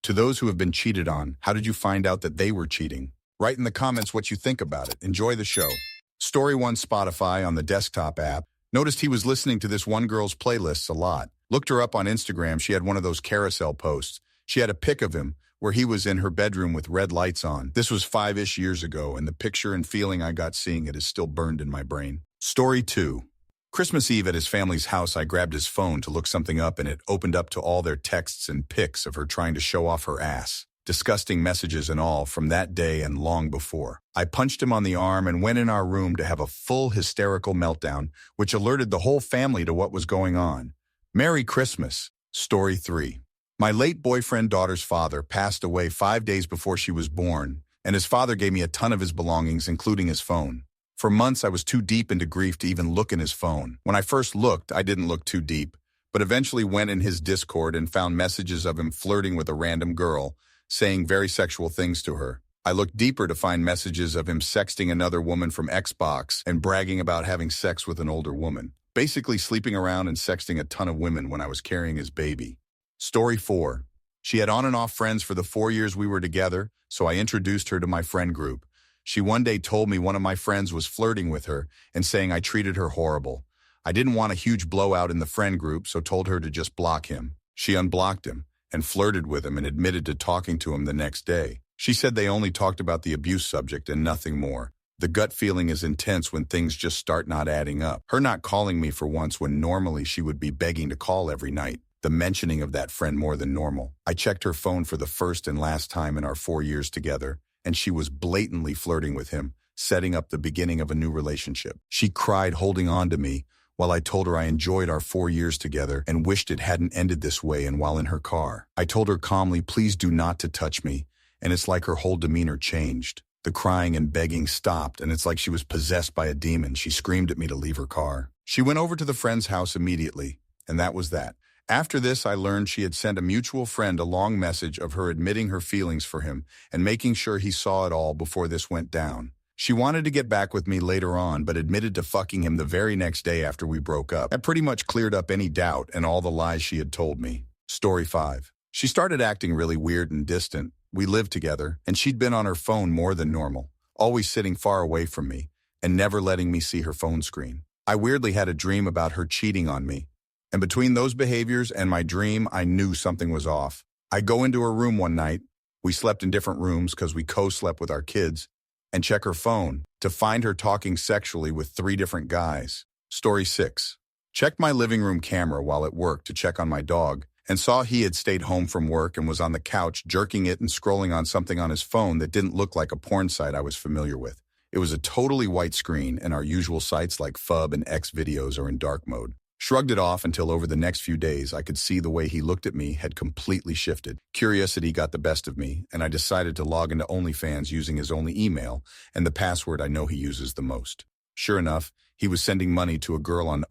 To those who have been cheated on, how did you find out that they were cheating? Write in the comments what you think about it. Enjoy the show. Story 1 Spotify on the desktop app. Noticed he was listening to this one girl's playlists a lot. Looked her up on Instagram. She had one of those carousel posts. She had a pic of him where he was in her bedroom with red lights on. This was 5-ish years ago, and the picture and feeling I got seeing it is still burned in my brain. Story 2. Christmas Eve at his family's house, I grabbed his phone to look something up, and it opened up to all their texts and pics of her trying to show off her ass. Disgusting messages and all from that day and long before. I punched him on the arm and went in our room to have a full hysterical meltdown, which alerted the whole family to what was going on. Merry Christmas. Story 3. My late boyfriend daughter's father passed away 5 days before she was born, and his father gave me a ton of his belongings, including his phone. For months, I was too deep into grief to even look in his phone. When I first looked, I didn't look too deep, but eventually went in his Discord and found messages of him flirting with a random girl, saying very sexual things to her. I looked deeper to find messages of him sexting another woman from Xbox and bragging about having sex with an older woman. Basically sleeping around and sexting a ton of women when I was carrying his baby. Story 4. She had on and off friends for the 4 years we were together, so I introduced her to my friend group. She one day told me one of my friends was flirting with her and saying I treated her horrible. I didn't want a huge blowout in the friend group, so told her to just block him. She unblocked him and flirted with him and admitted to talking to him the next day. She said they only talked about the abuse subject and nothing more. The gut feeling is intense when things just start not adding up. Her not calling me for once when normally she would be begging to call every night. The mentioning of that friend more than normal. I checked her phone for the first and last time in our 4 years together, and she was blatantly flirting with him, setting up the beginning of a new relationship. She cried holding on to me while I told her I enjoyed our 4 years together and wished it hadn't ended this way, and while in her car. I told her calmly, please do not to touch me, and it's like her whole demeanor changed. The crying and begging stopped, and it's like she was possessed by a demon. She screamed at me to leave her car. She went over to the friend's house immediately, and that was that. After this, I learned she had sent a mutual friend a long message of her admitting her feelings for him and making sure he saw it all before this went down. She wanted to get back with me later on, but admitted to fucking him the very next day after we broke up. That pretty much cleared up any doubt and all the lies she had told me. Story 5. She started acting really weird and distant. We lived together, and she'd been on her phone more than normal, always sitting far away from me and never letting me see her phone screen. I weirdly had a dream about her cheating on me. And between those behaviors and my dream, I knew something was off. I go into her room one night. We slept in different rooms because we co-slept with our kids, and check her phone to find her talking sexually with 3 different guys. Story 6. Checked my living room camera while at work to check on my dog and saw he had stayed home from work and was on the couch jerking it and scrolling on something on his phone that didn't look like a porn site I was familiar with. It was a totally white screen, and our usual sites like Fub and X videos are in dark mode. Shrugged it off until over the next few days I could see the way he looked at me had completely shifted. Curiosity got the best of me, and I decided to log into OnlyFans using his only email and the password I know he uses the most. Sure enough, he was sending money to a girl on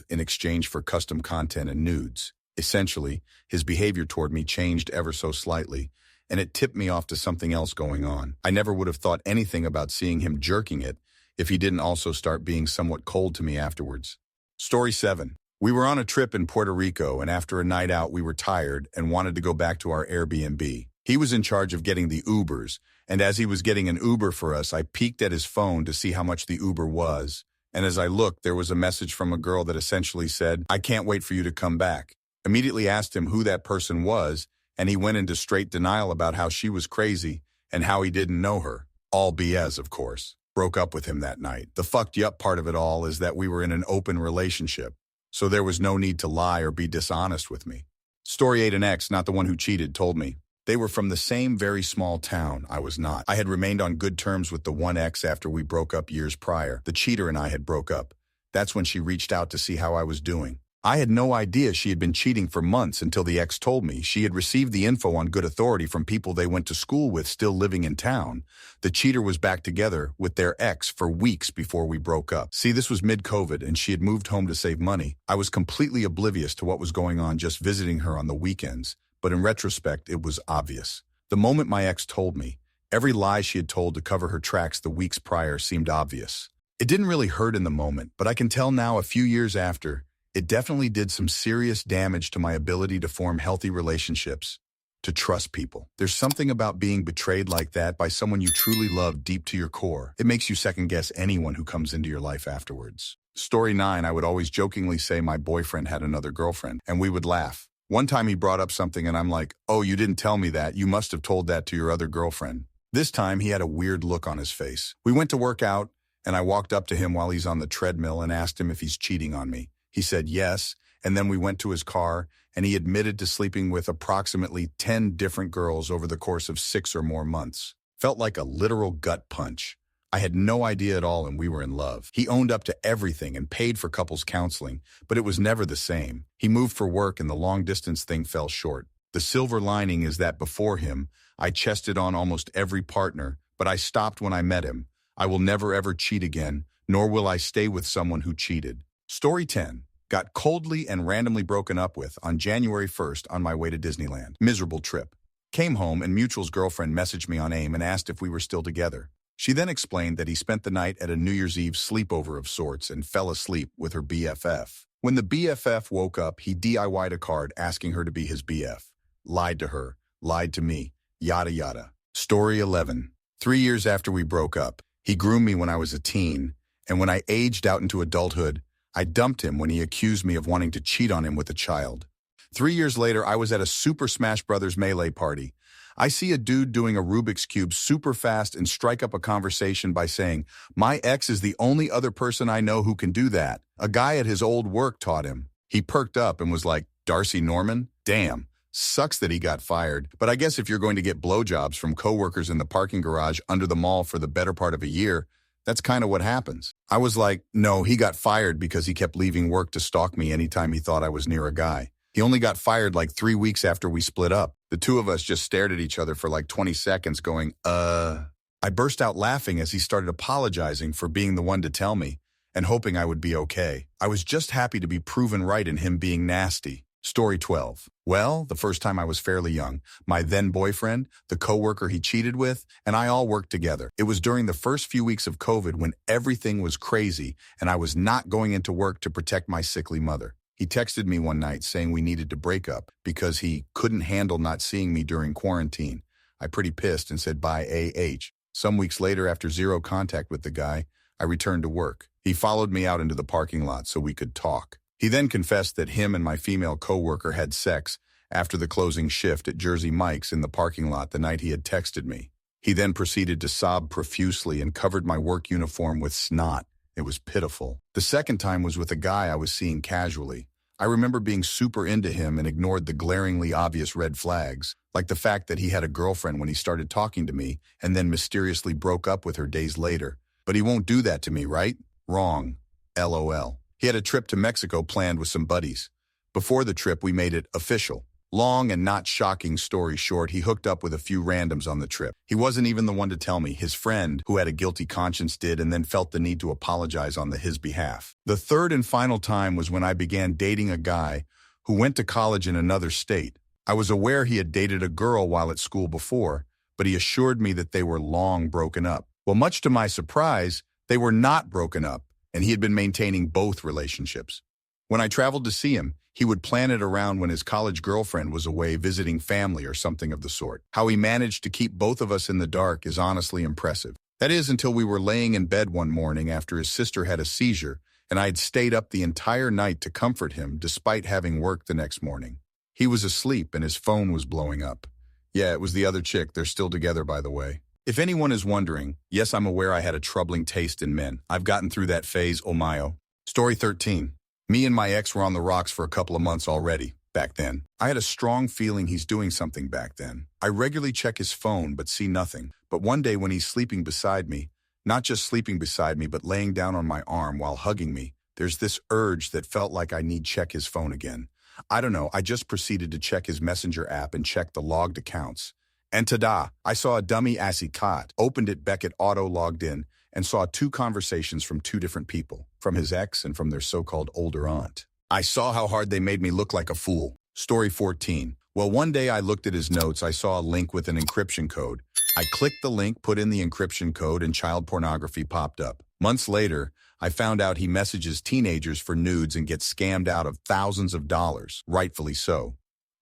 in exchange for custom content and nudes. Essentially, his behavior toward me changed ever so slightly, and it tipped me off to something else going on. I never would have thought anything about seeing him jerking it if he didn't also start being somewhat cold to me afterwards. Story 7. We were on a trip in Puerto Rico, and after a night out, we were tired and wanted to go back to our Airbnb. He was in charge of getting the Ubers, and as he was getting an Uber for us, I peeked at his phone to see how much the Uber was. And as I looked, there was a message from a girl that essentially said, "I can't wait for you to come back." Immediately asked him who that person was, and he went into straight denial about how she was crazy and how he didn't know her. All BS, of course. Broke up with him that night. The fucked up part of it all is that we were in an open relationship, so there was no need to lie or be dishonest with me. Story 8 and X, not the one who cheated, told me. They were from the same very small town. I was not. I had remained on good terms with the one ex after we broke up years prior. The cheater and I had broke up. That's when she reached out to see how I was doing. I had no idea she had been cheating for months until the ex told me. She had received the info on good authority from people they went to school with still living in town. The cheater was back together with their ex for weeks before we broke up. See, this was mid-COVID and she had moved home to save money. I was completely oblivious to what was going on, just visiting her on the weekends. But in retrospect, it was obvious. The moment my ex told me, every lie she had told to cover her tracks the weeks prior seemed obvious. It didn't really hurt in the moment, but I can tell now a few years after, it definitely did some serious damage to my ability to form healthy relationships. to trust people. There's something about being betrayed like that by someone you truly love deep to your core. It makes you second guess anyone who comes into your life afterwards. Story 9, I would always jokingly say my boyfriend had another girlfriend, and we would laugh. One time he brought up something and I'm like, oh, you didn't tell me that. You must have told that to your other girlfriend. This time he had a weird look on his face. We went to work out and I walked up to him while he's on the treadmill and asked him if he's cheating on me. He said yes, and then we went to his car and he admitted to sleeping with approximately 10 different girls over the course of 6 or more months. Felt like a literal gut punch. I had no idea at all and we were in love. He owned up to everything and paid for couples counseling, but it was never the same. He moved for work and the long-distance thing fell short. The silver lining is that before him, I chested on almost every partner, but I stopped when I met him. I will never ever cheat again, nor will I stay with someone who cheated. Story 10. Got coldly and randomly broken up with on January 1st on my way to Disneyland. Miserable trip. Came home and Mutual's girlfriend messaged me on AIM and asked if we were still together. She then explained that he spent the night at a New Year's Eve sleepover of sorts and fell asleep with her BFF. When the BFF woke up, he DIY'd a card asking her to be his BF. Lied to her, lied to me, yada yada. Story 11. 3 years after we broke up, he groomed me when I was a teen, and when I aged out into adulthood, I dumped him when he accused me of wanting to cheat on him with a child. 3 years later, I was at a Super Smash Bros. Melee party. I see a dude doing a Rubik's Cube super fast and strike up a conversation by saying, my ex is the only other person I know who can do that. A guy at his old work taught him. He perked up and was like, Darcy Norman? Damn. Sucks that he got fired. But I guess if you're going to get blowjobs from coworkers in the parking garage under the mall for the better part of a year, that's kind of what happens. I was like, no, he got fired because he kept leaving work to stalk me anytime he thought I was near a guy. He only got fired like 3 weeks after we split up. The two of us just stared at each other for like 20 seconds going, I burst out laughing as he started apologizing for being the one to tell me and hoping I would be okay. I was just happy to be proven right in him being nasty. Story 12. Well, the first time I was fairly young, my then boyfriend, the coworker he cheated with, and I all worked together. It was during the first few weeks of COVID when everything was crazy and I was not going into work to protect my sickly mother. He texted me one night saying we needed to break up because he couldn't handle not seeing me during quarantine. I pretty pissed and said bye AH. Some weeks later, after zero contact with the guy, I returned to work. He followed me out into the parking lot so we could talk. He then confessed that him and my female coworker had sex after the closing shift at Jersey Mike's in the parking lot the night he had texted me. He then proceeded to sob profusely and covered my work uniform with snot. It was pitiful. The second time was with a guy I was seeing casually. I remember being super into him and ignored the glaringly obvious red flags, like the fact that he had a girlfriend when he started talking to me and then mysteriously broke up with her days later. But he won't do that to me, right? Wrong. LOL. He had a trip to Mexico planned with some buddies. Before the trip, we made it official. Long and not shocking story short, he hooked up with a few randoms on the trip. He wasn't even the one to tell me. His friend, who had a guilty conscience, did and then felt the need to apologize on his behalf. The third and final time was when I began dating a guy who went to college in another state. I was aware he had dated a girl while at school before, but he assured me that they were long broken up. Well, much to my surprise, they were not broken up, and he had been maintaining both relationships. When I traveled to see him, he would plan it around when his college girlfriend was away visiting family or something of the sort. How he managed to keep both of us in the dark is honestly impressive. That is, until we were laying in bed one morning after his sister had a seizure, and I had stayed up the entire night to comfort him despite having work the next morning. He was asleep and his phone was blowing up. Yeah, it was the other chick. They're still together, by the way. If anyone is wondering, yes, I'm aware I had a troubling taste in men. I've gotten through that phase, oh my. Story 13. Me and my ex were on the rocks for a couple of months already, back then. I had a strong feeling he's doing something back then. I regularly check his phone but see nothing. But one day when he's sleeping beside me, not just sleeping beside me but laying down on my arm while hugging me, there's this urge that felt like I need check his phone again. I don't know, I just proceeded to check his messenger app and check the logged accounts. And ta-da, I saw a dummy assy cot, opened it, Beckett auto-logged in, and saw 2 conversations from 2 different people, from his ex and from their so-called older aunt. I saw how hard they made me look like a fool. Story 14. Well, one day I looked at his notes. I saw a link with an encryption code. I clicked the link, put in the encryption code, and child pornography popped up. Months later, I found out he messages teenagers for nudes and gets scammed out of thousands of dollars, rightfully so.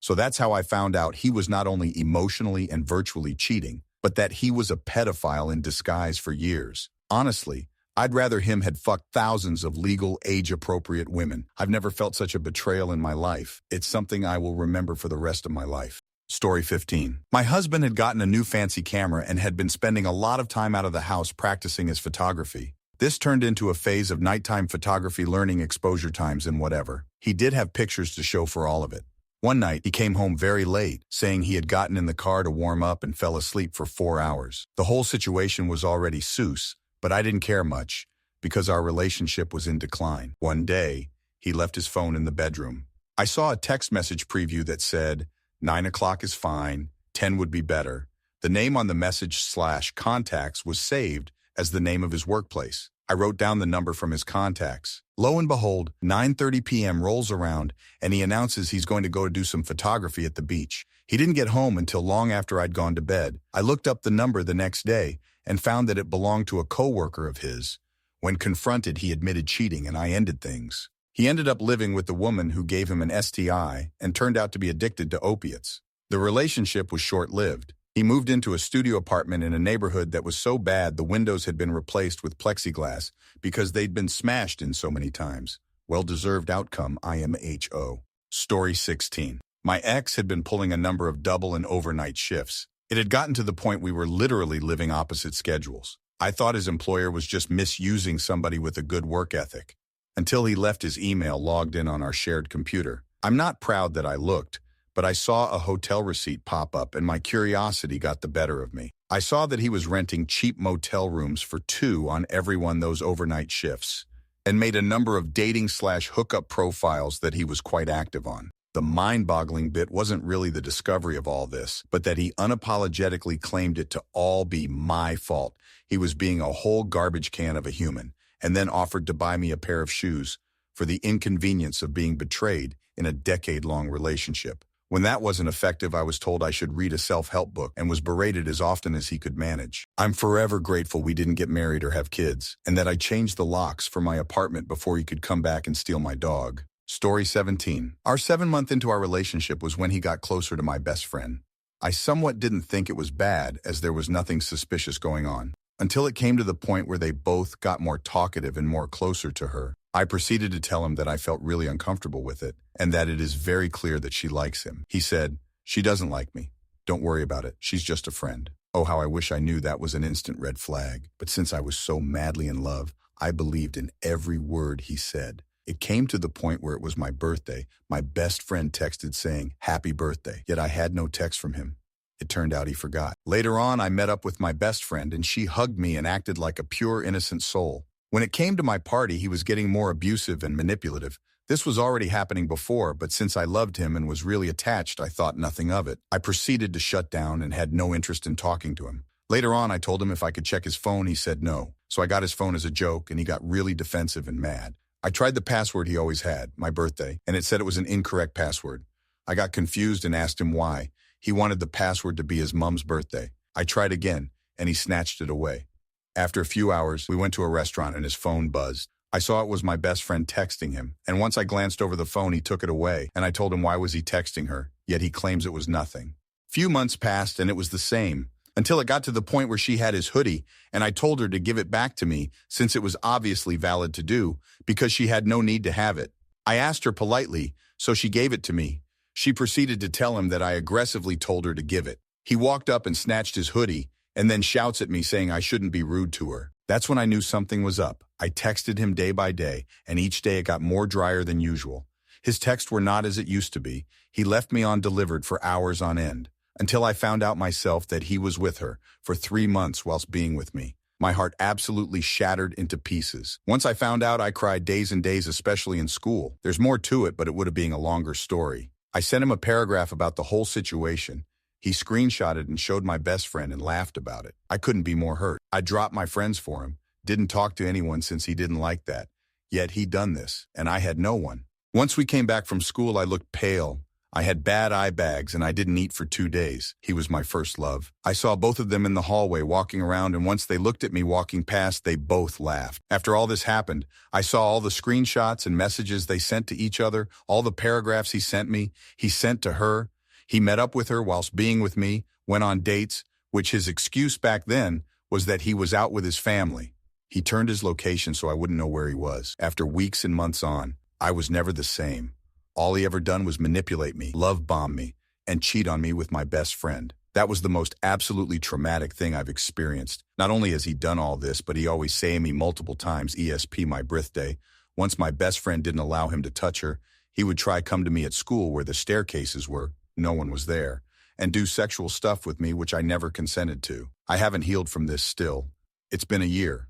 So that's how I found out he was not only emotionally and virtually cheating, but that he was a pedophile in disguise for years. Honestly, I'd rather him had fucked thousands of legal, age-appropriate women. I've never felt such a betrayal in my life. It's something I will remember for the rest of my life. Story 15. My husband had gotten a new fancy camera and had been spending a lot of time out of the house practicing his photography. This turned into a phase of nighttime photography learning exposure times and whatever. He did have pictures to show for all of it. One night, he came home very late, saying he had gotten in the car to warm up and fell asleep for 4 hours. The whole situation was already sus, but I didn't care much because our relationship was in decline. One day, he left his phone in the bedroom. I saw a text message preview that said, 9 o'clock is fine, 10 would be better. The name on the message/contacts was saved as the name of his workplace. I wrote down the number from his contacts. Lo and behold, 9:30 p.m. rolls around and he announces he's going to go do some photography at the beach. He didn't get home until long after I'd gone to bed. I looked up the number the next day and found that it belonged to a coworker of his. When confronted, he admitted cheating and I ended things. He ended up living with the woman who gave him an STI and turned out to be addicted to opiates. The relationship was short-lived. He moved into a studio apartment in a neighborhood that was so bad the windows had been replaced with plexiglass because they'd been smashed in so many times. Well-deserved outcome, IMHO. Story 16. My ex had been pulling a number of double and overnight shifts. It had gotten to the point we were literally living opposite schedules. I thought his employer was just misusing somebody with a good work ethic, until he left his email logged in on our shared computer. I'm not proud that I looked, but I saw a hotel receipt pop up and my curiosity got the better of me. I saw that he was renting cheap motel rooms for 2 on every one those overnight shifts, and made a number of dating/hookup profiles that he was quite active on. The mind-boggling bit wasn't really the discovery of all this, but that he unapologetically claimed it to all be my fault. He was being a whole garbage can of a human, and then offered to buy me a pair of shoes for the inconvenience of being betrayed in a decade-long relationship. When that wasn't effective, I was told I should read a self-help book and was berated as often as he could manage. I'm forever grateful we didn't get married or have kids, and that I changed the locks for my apartment before he could come back and steal my dog. Story 17. Our 7 month into our relationship was when he got closer to my best friend. I somewhat didn't think it was bad, as there was nothing suspicious going on, until it came to the point where they both got more talkative and more closer to her. I proceeded to tell him that I felt really uncomfortable with it, and that it is very clear that she likes him. He said, "She doesn't like me. Don't worry about it. She's just a friend." Oh, how I wish I knew that was an instant red flag. But since I was so madly in love, I believed in every word he said. It came to the point where it was my birthday. My best friend texted saying, "Happy birthday," yet I had no text from him. It turned out he forgot. Later on, I met up with my best friend, and she hugged me and acted like a pure, innocent soul. When it came to my party, he was getting more abusive and manipulative. This was already happening before, but since I loved him and was really attached, I thought nothing of it. I proceeded to shut down and had no interest in talking to him. Later on, I told him if I could check his phone. He said no. So I got his phone as a joke, and he got really defensive and mad. I tried the password he always had, my birthday, and it said it was an incorrect password. I got confused and asked him why. He wanted the password to be his mom's birthday. I tried again, and he snatched it away. After a few hours, we went to a restaurant and his phone buzzed. I saw it was my best friend texting him, and once I glanced over the phone, he took it away, and I told him why was he texting her, yet he claims it was nothing. Few months passed, and it was the same, until it got to the point where she had his hoodie, and I told her to give it back to me since it was obviously valid to do, because she had no need to have it. I asked her politely, so she gave it to me. She proceeded to tell him that I aggressively told her to give it. He walked up and snatched his hoodie, and then shouts at me saying I shouldn't be rude to her. That's when I knew something was up. I texted him day by day, and each day it got more drier than usual. His texts were not as it used to be. He left me on delivered for hours on end, until I found out myself that he was with her for 3 months whilst being with me. My heart absolutely shattered into pieces. Once I found out, I cried days and days, especially in school. There's more to it, but it would have been a longer story. I sent him a paragraph about the whole situation. He screenshotted and showed my best friend and laughed about it. I couldn't be more hurt. I dropped my friends for him, didn't talk to anyone since he didn't like that. Yet he'd done this, and I had no one. Once we came back from school, I looked pale. I had bad eye bags, and I didn't eat for 2 days. He was my first love. I saw both of them in the hallway walking around, and once they looked at me walking past, they both laughed. After all this happened, I saw all the screenshots and messages they sent to each other, all the paragraphs he sent me, he sent to her. He met up with her whilst being with me, went on dates, which his excuse back then was that he was out with his family. He turned his location so I wouldn't know where he was. After weeks and months on, I was never the same. All he ever done was manipulate me, love bomb me, and cheat on me with my best friend. That was the most absolutely traumatic thing I've experienced. Not only has he done all this, but he always saying me multiple times, ESP my birthday. Once my best friend didn't allow him to touch her, he would try come to me at school where the staircases were, no one was there, and do sexual stuff with me which I never consented to. I haven't healed from this still. It's been a year.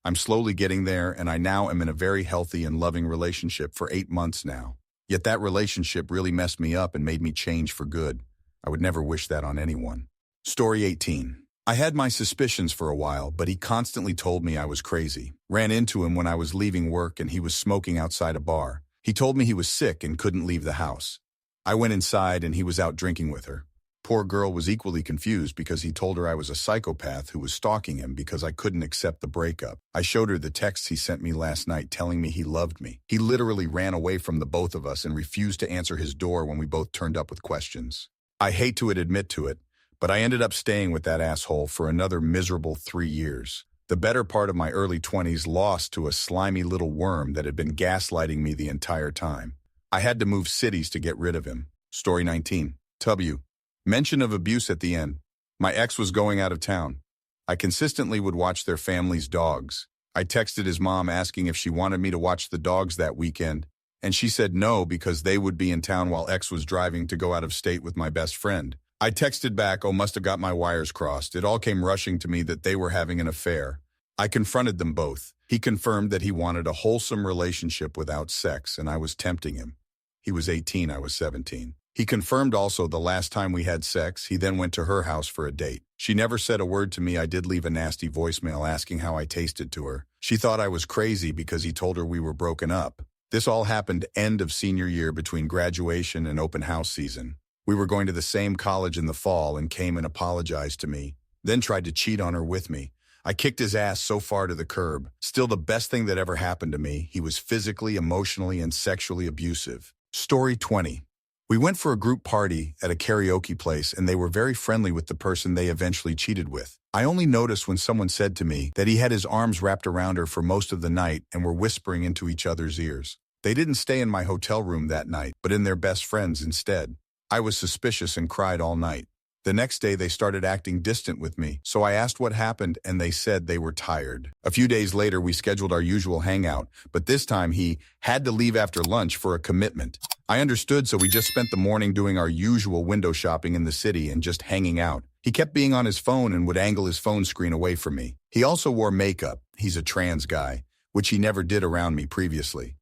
I'm slowly getting there, and I now am in a very healthy and loving relationship for 8 months now. Yet that relationship really messed me up and made me change for good. I would never wish that on anyone. Story 18. I had my suspicions for a while, but he constantly told me I was crazy. Ran into him when I was leaving work and he was smoking outside a bar. He told me he was sick and couldn't leave the house. I went inside and he was out drinking with her. Poor girl was equally confused because he told her I was a psychopath who was stalking him because I couldn't accept the breakup. I showed her the texts he sent me last night telling me he loved me. He literally ran away from the both of us and refused to answer his door when we both turned up with questions. I hate to admit to it, but I ended up staying with that asshole for another miserable 3 years. The better part of my early 20s lost to a slimy little worm that had been gaslighting me the entire time. I had to move cities to get rid of him. Story 19. W. Mention of abuse at the end. My ex was going out of town. I consistently would watch their family's dogs. I texted his mom asking if she wanted me to watch the dogs that weekend, and she said no because they would be in town while ex was driving to go out of state with my best friend. I texted back, oh, must have got my wires crossed. It all came rushing to me that they were having an affair. I confronted them both. He confirmed that he wanted a wholesome relationship without sex, and I was tempting him. He was 18, I was 17. He confirmed also the last time we had sex, he then went to her house for a date. She never said a word to me. I did leave a nasty voicemail asking how I tasted to her. She thought I was crazy because he told her we were broken up. This all happened end of senior year between graduation and open house season. We were going to the same college in the fall and came and apologized to me, then tried to cheat on her with me. I kicked his ass so far to the curb. Still the best thing that ever happened to me. He was physically, emotionally, and sexually abusive. Story 20. We went for a group party at a karaoke place and they were very friendly with the person they eventually cheated with. I only noticed when someone said to me that he had his arms wrapped around her for most of the night and were whispering into each other's ears. They didn't stay in my hotel room that night, but in their best friend's instead. I was suspicious and cried all night. The next day they started acting distant with me, so I asked what happened and they said they were tired. A few days later we scheduled our usual hangout, but this time he had to leave after lunch for a commitment. I understood, so we just spent the morning doing our usual window shopping in the city and just hanging out. He kept being on his phone and would angle his phone screen away from me. He also wore makeup. He's a trans guy, which he never did around me previously.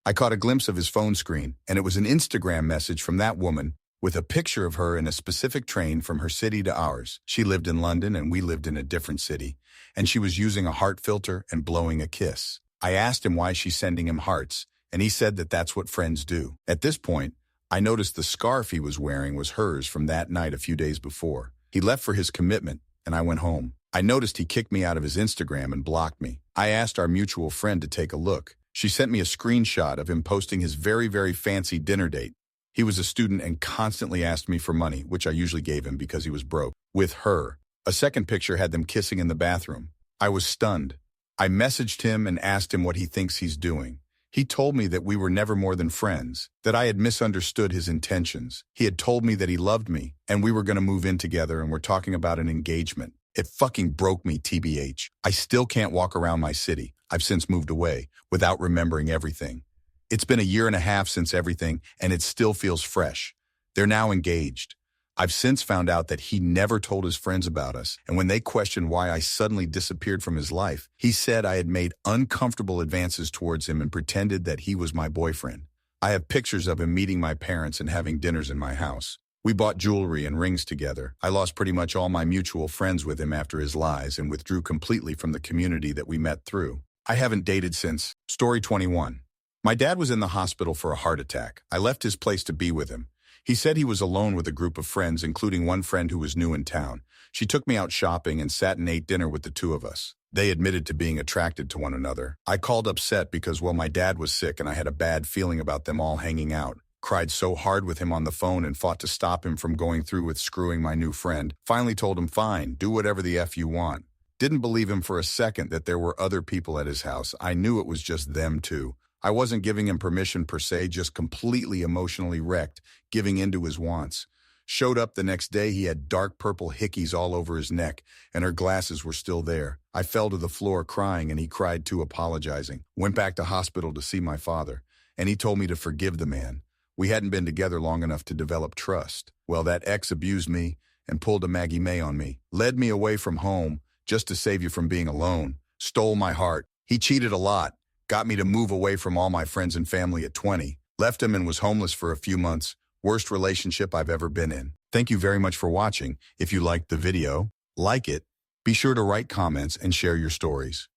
I caught a glimpse of his phone screen, and it was an Instagram message from that woman with a picture of her in a specific train from her city to ours. She lived in London and we lived in a different city, and she was using a heart filter and blowing a kiss. I asked him why she's sending him hearts, and he said that that's what friends do. At this point, I noticed the scarf he was wearing was hers from that night a few days before. He left for his commitment, and I went home. I noticed he kicked me out of his Instagram and blocked me. I asked our mutual friend to take a look. She sent me a screenshot of him posting his very, very fancy dinner date. He was a student and constantly asked me for money, which I usually gave him because he was broke, with her. A second picture had them kissing in the bathroom. I was stunned. I messaged him and asked him what he thinks he's doing. He told me that we were never more than friends, that I had misunderstood his intentions. He had told me that he loved me, and we were going to move in together and were talking about an engagement. It fucking broke me, TBH. I still can't walk around my city. I've since moved away, without remembering everything. It's been a year and a half since everything, and it still feels fresh. They're now engaged. I've since found out that he never told his friends about us, and when they questioned why I suddenly disappeared from his life, he said I had made uncomfortable advances towards him and pretended that he was my boyfriend. I have pictures of him meeting my parents and having dinners in my house. We bought jewelry and rings together. I lost pretty much all my mutual friends with him after his lies and withdrew completely from the community that we met through. I haven't dated since. Story 21. My dad was in the hospital for a heart attack. I left his place to be with him. He said he was alone with a group of friends, including one friend who was new in town. She took me out shopping and sat and ate dinner with the two of us. They admitted to being attracted to one another. I called upset because, well, my dad was sick and I had a bad feeling about them all hanging out. Cried so hard with him on the phone and fought to stop him from going through with screwing my new friend. Finally told him, fine, do whatever the F you want. Didn't believe him for a second that there were other people at his house. I knew it was just them two. I wasn't giving him permission per se, just completely emotionally wrecked, giving in to his wants. Showed up the next day, he had dark purple hickeys all over his neck, and her glasses were still there. I fell to the floor crying, and he cried too, apologizing. Went back to hospital to see my father, and he told me to forgive the man. We hadn't been together long enough to develop trust. Well, that ex abused me and pulled a Maggie May on me. Led me away from home just to save you from being alone. Stole my heart. He cheated a lot. Got me to move away from all my friends and family at 20. Left him and was homeless for a few months. Worst relationship I've ever been in. Thank you very much for watching. If you liked the video, like it. Be sure to write comments and share your stories.